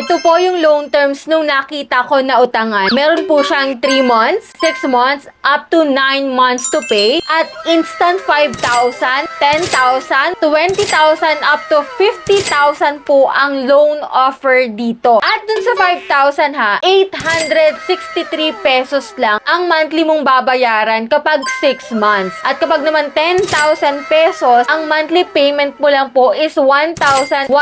Ito po yung loan terms nung nakita ko na utangan. Meron po siyang 3 months, 6 months, up to 9 months to pay. At instant 5,000, 10,000, 20,000, up to 50,000 po ang loan offer dito. At dun sa 5,000 ha, 863 pesos lang ang monthly mong babayaran kapag 6 months. At kapag naman 10,000 pesos, ang monthly payment mo lang po is 1,171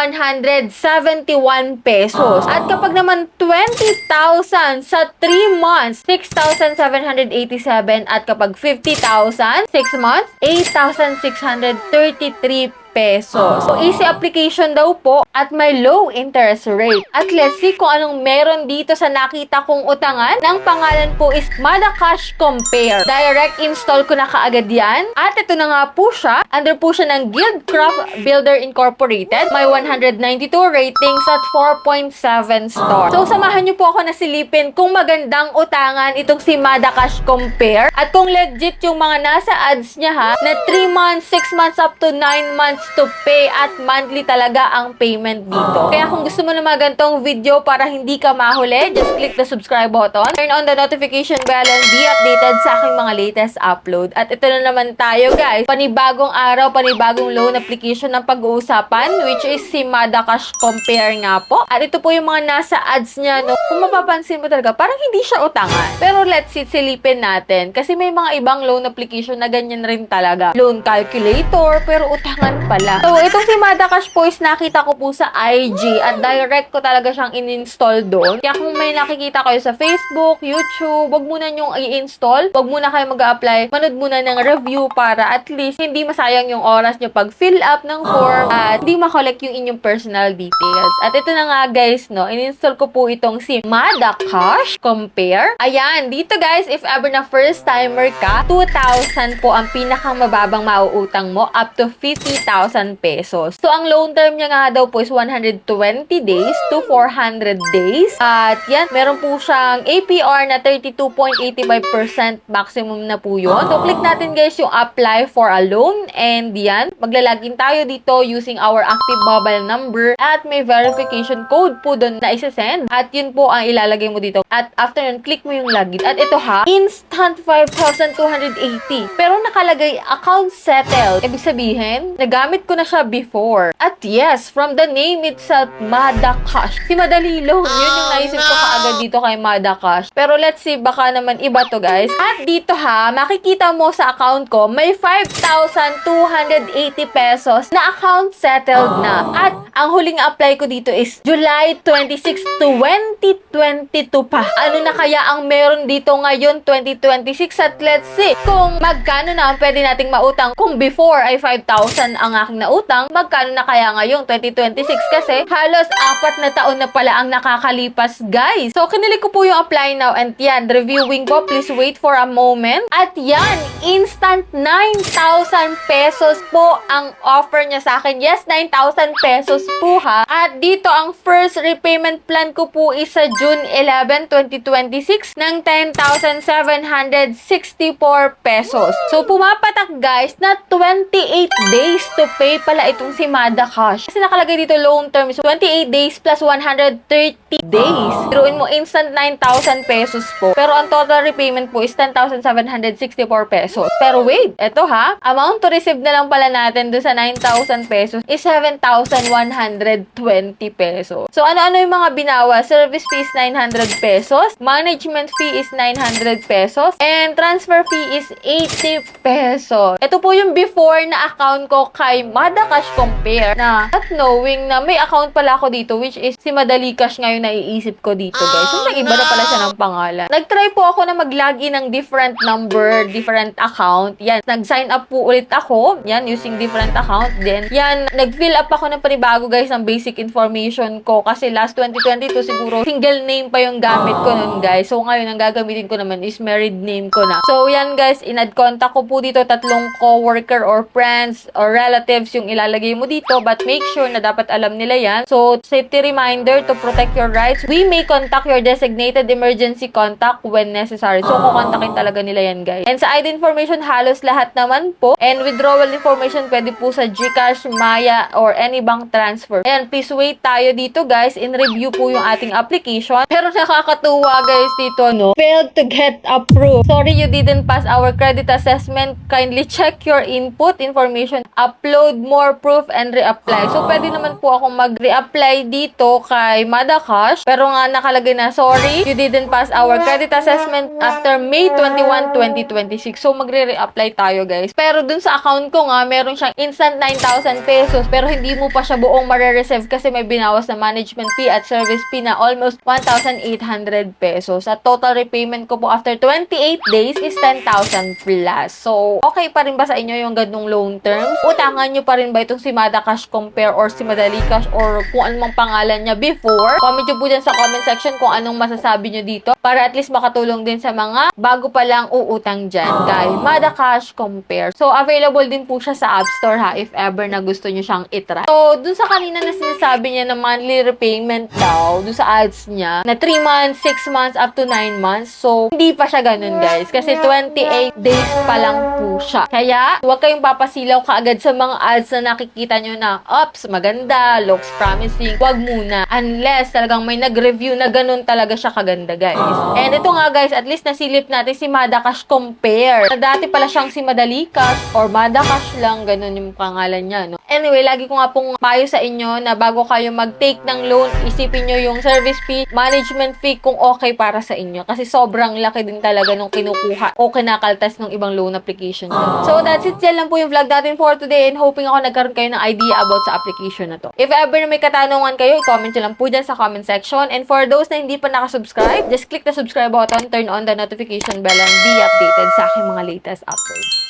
pesos. At kapag naman 20,000 sa 3 months, 6,787. At kapag 50,000, 6 months, 8,633 pesos. So, easy application daw po at may low interest rate. At let's see kung anong meron dito sa nakita kong utangan. Ang pangalan po is Mada Cash Compare. Direct install ko na kaagad yan. At ito na nga po siya. Under po siya ng Guildcraft Builder Incorporated. May 192 ratings at 4.7 star. So, samahan niyo po ako na silipin kung magandang utangan itong si Mada Cash Compare. At kung legit yung mga nasa ads niya ha, na 3 months, 6 months up to 9 months to pay at monthly talaga ang payment dito. Kaya kung gusto mo na mga ganitong video para hindi ka mahuli, just click the subscribe button, turn on the notification bell, and be updated sa aking mga latest upload. At ito na naman tayo guys, panibagong araw, panibagong loan application ng pag-uusapan, which is si Mada Cash Compare nga po. At ito po yung mga nasa ads niya, no? Kung mapapansin mo talaga, parang hindi siya utangan. Pero let's see, silipin natin. Kasi may mga ibang loan application na ganyan rin talaga. Loan calculator, pero utangan pala. So, itong si Mada Cash po is nakita ko po sa IG at direct ko talaga siyang in-install doon. Kaya kung may nakikita kayo sa Facebook, YouTube, wag muna nyong i-install. Wag muna kayo mag-a-apply. Manood muna ng review para at least hindi masayang yung oras nyo pag fill up ng form at hindi makollect yung inyong personal details. At ito na nga guys, no, in-install ko po itong si Mada Cash Compare. Ayan, dito guys, if ever na first timer ka, 2,000 po ang pinakang mababang mauutang mo up to 50,000 pesos. So, ang loan term niya nga daw po is 120 days to 400 days. At yan, meron po siyang APR na 32.85% maximum na po yun. So, click natin guys yung apply for a loan. And yan, maglalagin tayo dito using our active mobile number. At may verification code po doon na isa-send. At yun po ang ilalagay mo dito. At after nun, click mo yung login. At ito ha, instant 5,280. Pero nakalagay account settled. Ibig sabihin, nagamit ko na siya before. At yes, from the name itself, Mada Cash. Si Madali Loan, yun yung naisip ko kaagad dito kay Mada Cash. Pero let's see, baka naman iba to guys. At dito ha, makikita mo sa account ko, may 5,280 pesos na account settled na. At ang huling apply ko dito is July 26, 2022 pa. Ano na kaya ang meron dito ngayon, 2026? At let's see kung magkano na ang pwede nating mautang. Kung before ay 5,000 ang aking nautang, magkano na kaya ngayong 2026? Kasi halos 4 na taon na pala ang nakakalipas, guys. So, kinilig ko po yung apply now and yan, reviewing ko. Please wait for a moment. At yan, instant 9,000 pesos po ang offer niya sa akin. Yes, 9,000 pesos po ha. At dito, ang first repayment plan ko po is sa June 11, 2026 ng 10,764 pesos. So, pumapatak guys na 28 days to pay pala itong si Mada Cash. Kasi nakalagay dito loan term is 28 days plus 130 days. Biruin mo, instant 9,000 pesos po. Pero ang total repayment po is 10,764 pesos. Pero wait, eto ha, amount to receive na lang pala natin doon sa 9,000 pesos is 7,120 pesos. So ano-ano yung mga binawa? Service fee is 900 pesos, management fee is 900 pesos, and transfer fee is 80 pesos. Ito po yung before na account ko kay Mada Cash Compare na at knowing na may account pala ako dito which is si Madali Cash ngayon na iisip ko dito guys. So nag-iba na pala siya ng pangalan. Nag-try po ako na mag-login ng different number, different account. Yan, nag-sign up po ulit ako. Yan, using different account. Then, yan, nag-fill up ako ng panibago guys ng basic information ko kasi last 2022 siguro single name pa yung gamit ko nun guys. So ngayon, ang gagamitin ko naman is married name ko na. So yan guys, in-add contact ko po dito 3 co-worker or friends or relatives yung ilalagay mo dito, but make sure na dapat alam nila yan. So, safety reminder to protect your our rights, we may contact your designated emergency contact when necessary. So, kukontakin talaga nila yan, guys. And sa ID information, halos lahat naman po. And withdrawal information, pwede po sa GCash, Maya, or any bank transfer. Ayan, please wait tayo dito, guys. In review po yung ating application. Pero nakakatuwa, guys, dito, no? Failed to get approved. Sorry, you didn't pass our credit assessment. Kindly check your input information, upload more proof, and reapply. So, pwede naman po akong mag-reapply dito kay Madacash. Pero nga nakalagay na, sorry, you didn't pass our credit assessment after May 21, 2026. So, magre-reapply tayo, guys. Pero dun sa account ko nga, meron siyang instant 9,000 pesos. Pero hindi mo pa siya buong marireceive kasi may binawas na management fee at service fee na almost 1,800 pesos. At total repayment ko po after 28 days is 10,000 plus. So, okay pa rin ba sa inyo yung ganung loan terms? Utangan nyo pa rin ba itong si Madacash Compare or si Madali Cash or kung anong pangalan niya before? Comment nyo po dyan sa comment section kung anong masasabi nyo dito para at least makatulong din sa mga bago pa lang uutang dyan kay Madacash Compare. So, available din po siya sa App Store ha, if ever na gusto nyo siyang itry. So, dun sa kanina na sinasabi niya na monthly repayment daw, dun sa ads niya, na 3 months, 6 months, up to 9 months. So, hindi pa siya ganun, guys. Kasi 28 days pa lang po siya. Kaya, huwag kayong papasilaw kaagad sa mga ads na nakikita nyo na, ops, maganda, looks promising. Huwag muna. Unless talagang may nag-review na ganun talaga siya kaganda, guys. And ito nga, guys, at least nasilip natin si Madacash Compare. Na dati pala siyang si Madali Cash or Madacash lang, ganun yung pangalan niya, no? Anyway, lagi ko nga pong payo sa inyo na bago kayo mag-take ng loan, isipin nyo yung service fee, management fee kung okay para sa inyo. Kasi sobrang laki din talaga nung kinukuha o kinakaltas ng ibang loan application nyo. So, that's it. Yan lang po yung vlog natin for today and hoping ako nagkaroon kayo ng idea about sa application na to. If ever na may katanungan kayo, comment nyo lang po dyan sa comment section. And for those na hindi pa nakasubscribe, just click the subscribe button, turn on the notification bell, and be updated sa aking mga latest uploads.